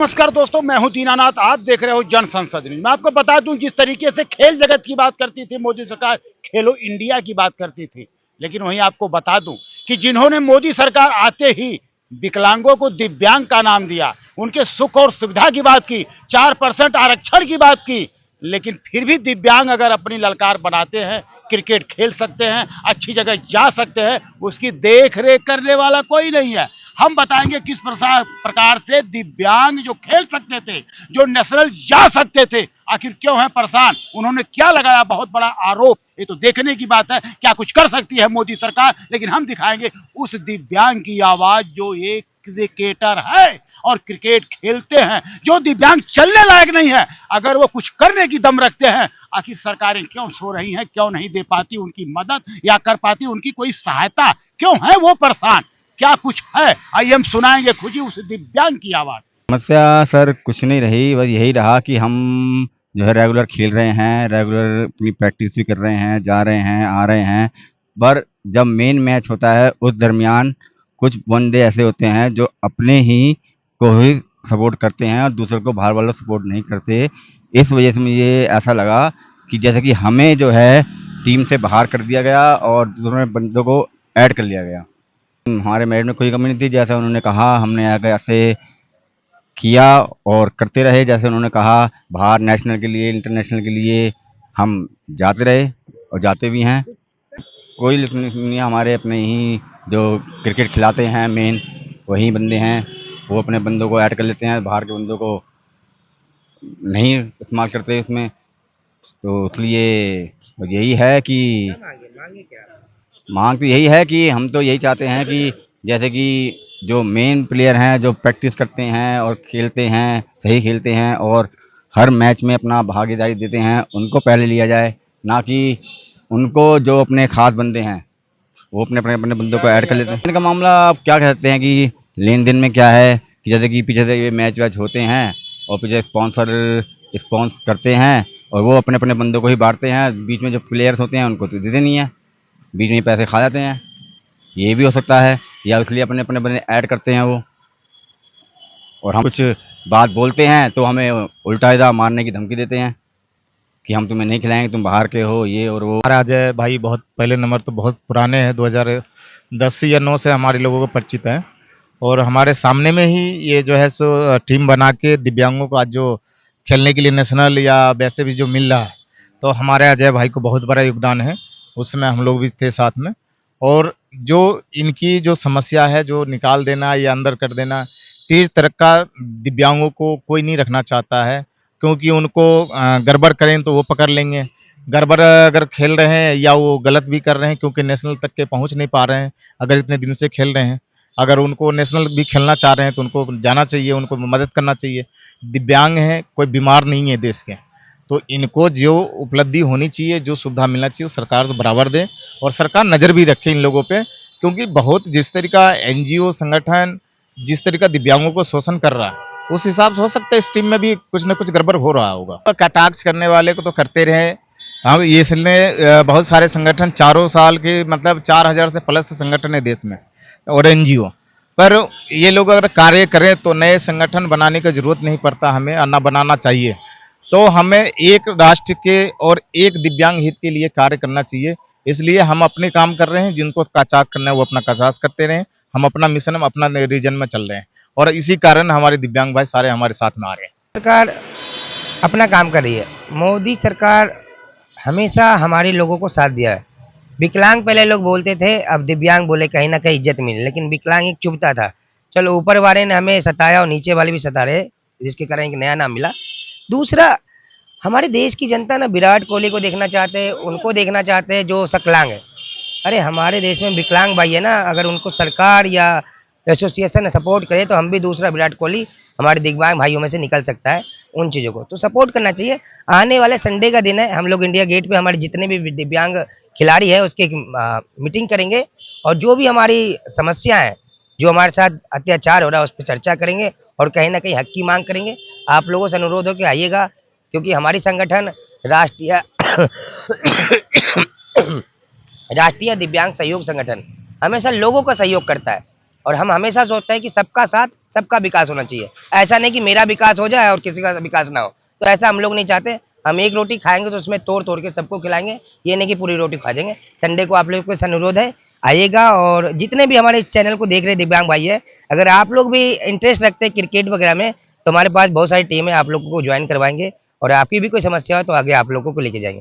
नमस्कार दोस्तों, मैं हूं दीनानाथ। आप देख रहे हो जन संसद न्यूज। मैं आपको बता दूं, जिस तरीके से खेल जगत की बात करती थी मोदी सरकार, खेलो इंडिया की बात करती थी, लेकिन वहीं आपको बता दूं कि जिन्होंने मोदी सरकार आते ही विकलांगों को दिव्यांग का नाम दिया, उनके सुख और सुविधा की बात की, 4% आरक्षण की बात की, लेकिन फिर भी दिव्यांग अगर अपनी ललकार बनाते हैं, क्रिकेट खेल सकते हैं, अच्छी जगह जा सकते हैं, उसकी देख रेख करने वाला कोई नहीं है। हम बताएंगे किस प्रकार से दिव्यांग जो खेल सकते थे, जो नेशनल जा सकते थे, आखिर क्यों है परेशान, उन्होंने क्या लगाया बहुत बड़ा आरोप। ये तो देखने की बात है क्या कुछ कर सकती है मोदी सरकार, लेकिन हम दिखाएंगे उस दिव्यांग की आवाज जो एक क्रिकेटर है और क्रिकेट खेलते हैं, जो दिव्यांग चलने लायक नहीं है, अगर वो कुछ करने की दम रखते हैं, आखिर सरकारें क्यों सो रही हैं, क्यों नहीं दे पाती उनकी मदद या कर पाती उनकी कोई सहायता, क्यों है वो परेशान, क्या कुछ है, आइए हम सुनाएंगे खुद ही उस दिव्यांग की आवाज। समस्या सर कुछ नहीं रही, बस यही रहा कि हम जो है रेगुलर खेल रहे हैं, रेगुलर अपनी प्रैक्टिस भी कर रहे हैं, जा रहे हैं, आ रहे हैं, पर जब मेन मैच होता है उस दरमियान कुछ बंदे ऐसे होते हैं जो अपने ही को ही सपोर्ट करते हैं और दूसरों को बाहर वालों सपोर्ट नहीं करते। इस वजह से मुझे ऐसा लगा कि जैसे कि हमें जो है टीम से बाहर कर दिया गया और दूसरे बंदों को ऐड कर लिया गया। हमारे मैच में कोई कमी नहीं थी, जैसा उन्होंने कहा हमने ऐसे किया और करते रहे, जैसे उन्होंने कहा बाहर नेशनल के लिए, इंटरनेशनल के लिए हम जाते रहे और जाते भी हैं। कोई नहीं, हमारे अपने ही जो क्रिकेट खिलाते हैं मेन वही बंदे हैं, वो अपने बंदों को ऐड कर लेते हैं, बाहर के बंदों को नहीं इस्तेमाल करते इसमें। तो इसलिए यही है कि मांग तो यही है कि हम तो यही चाहते हैं कि जैसे कि जो मेन प्लेयर हैं जो प्रैक्टिस करते हैं और खेलते हैं, सही खेलते हैं और हर मैच में अपना भागीदारी देते हैं, उनको पहले लिया जाए, ना कि उनको जो अपने खास बंदे हैं वो अपने अपने अपने बंदों को ऐड कर लेते हैं। इनका मामला आप क्या कह सकते हैं कि लेन देन में क्या है कि जैसे कि पीछे से ये मैच वैच होते हैं और पीछे स्पॉन्स करते हैं और वो अपने अपने बंदों को ही बांटते हैं, बीच में जो प्लेयर्स होते हैं उनको तो देते नहीं है, बीच में पैसे खा जाते हैं। ये भी हो सकता है, या इसलिए अपने अपने बंदे ऐड करते हैं वो, और हम कुछ बात बोलते हैं तो हमें उल्टा सीधा मारने की धमकी देते हैं कि हम तुम्हें नहीं खिलाएंगे, तुम बाहर के हो, ये और वो। हमारा अजय भाई बहुत पहले नंबर तो बहुत पुराने हैं, 2010 या 9 से हमारे लोगों को परिचित हैं और हमारे सामने में ही ये जो है सो टीम बना के दिव्यांगों को आज जो खेलने के लिए नेशनल या वैसे भी जो मिल रहा है, तो हमारे अजय भाई को बहुत बड़ा योगदान है। उस समय हम लोग भी थे साथ में, और जो इनकी जो समस्या है जो निकाल देना या अंदर कर देना, तेज तरक्का दिव्यांगों को कोई नहीं रखना चाहता है, क्योंकि उनको गड़बड़ करें तो वो पकड़ लेंगे। गड़बड़ अगर खेल रहे हैं या वो गलत भी कर रहे हैं, क्योंकि नेशनल तक के पहुंच नहीं पा रहे हैं, अगर इतने दिन से खेल रहे हैं, अगर उनको नेशनल भी खेलना चाह रहे हैं तो उनको जाना चाहिए, उनको मदद करना चाहिए। दिव्यांग हैं, कोई बीमार नहीं है देश के, तो इनको जो उपलब्धि होनी चाहिए, जो सुविधा मिलना चाहिए, सरकार तो बराबर दे और सरकार नज़र भी रखे इन लोगों पे, क्योंकि बहुत जिस तरीका एनजीओ संगठन जिस तरीका दिव्यांगों को शोषण कर रहा है, उस हिसाब से हो सकता है इस टीम में भी कुछ न कुछ गड़बड़ हो रहा होगा। कटाक्ष करने वाले को तो करते रहे हम, ये इसलिए बहुत सारे संगठन चारों साल के मतलब 4000 से प्लस संगठन है देश में और एनजीओ, पर ये लोग अगर कार्य करें तो नए संगठन बनाने की जरूरत नहीं पड़ता, हमें ना बनाना चाहिए। तो हमें एक राष्ट्र के और एक दिव्यांग हित के लिए कार्य करना चाहिए, इसलिए हम अपने काम कर रहे हैं, जिनको काचाक करना है वो अपना काचाक करते रहें, हम अपना मिशन हम अपना रीजन में चल रहे हैं और इसी कारण हमारे दिव्यांग भाई सारे हमारे साथ में आ रहे हैं। सरकार अपना काम कर रही है। मोदी सरकार हमेशा हमारे लोगों को साथ दिया है। विकलांग पहले लोग बोलते थे, अब दिव्यांग बोले कहीं ना कहीं इज्जत मिले, लेकिन विकलांग एक चुभता था। चलो ऊपर वाले ने हमें सताया और नीचे वाले भी सता रहे, जिसके कारण एक नया नाम मिला। दूसरा, हमारे देश की जनता ना विराट कोहली को देखना चाहते हैं, उनको देखना चाहते हैं जो सकलांग है। अरे हमारे देश में विकलांग भाई है ना, अगर उनको सरकार या एसोसिएशन सपोर्ट करे तो हम भी दूसरा विराट कोहली हमारे दिव्यांग भाइयों में से निकल सकता है। उन चीज़ों को तो सपोर्ट करना चाहिए। आने वाले संडे का दिन है, हम लोग इंडिया गेट पे हमारे जितने भी दिव्यांग खिलाड़ी है उसकी मीटिंग करेंगे और जो भी हमारी समस्या है, जो हमारे साथ अत्याचार हो रहा है, उस पर चर्चा करेंगे और कहीं ना कहीं हक की मांग करेंगे। आप लोगों से अनुरोध हो कि आइएगा, क्योंकि हमारी संगठन राष्ट्रीय राष्ट्रीय दिव्यांग सहयोग संगठन हमेशा लोगों का सहयोग करता है। और हम हमेशा सोचते हैं कि सबका साथ सबका विकास होना चाहिए। ऐसा नहीं कि मेरा विकास हो जाए और किसी का विकास ना हो, तो ऐसा हम लोग नहीं चाहते। हम एक रोटी खाएंगे तो उसमें तोड़ तोड़ के सबको खिलाएंगे, ये नहीं कि पूरी रोटी खा जाएंगे। संडे को आप लोग को अनुरोध है, आइएगा। और जितने भी हमारे इस चैनल को देख रहे दिव्यांग भाई है, अगर आप लोग भी इंटरेस्ट रखते हैं क्रिकेट वगैरह में, तो हमारे पास बहुत सारी टीम है, आप लोगों को ज्वाइन करवाएंगे और आपकी भी कोई समस्या हो तो आगे आप लोगों को लेके जाएंगे।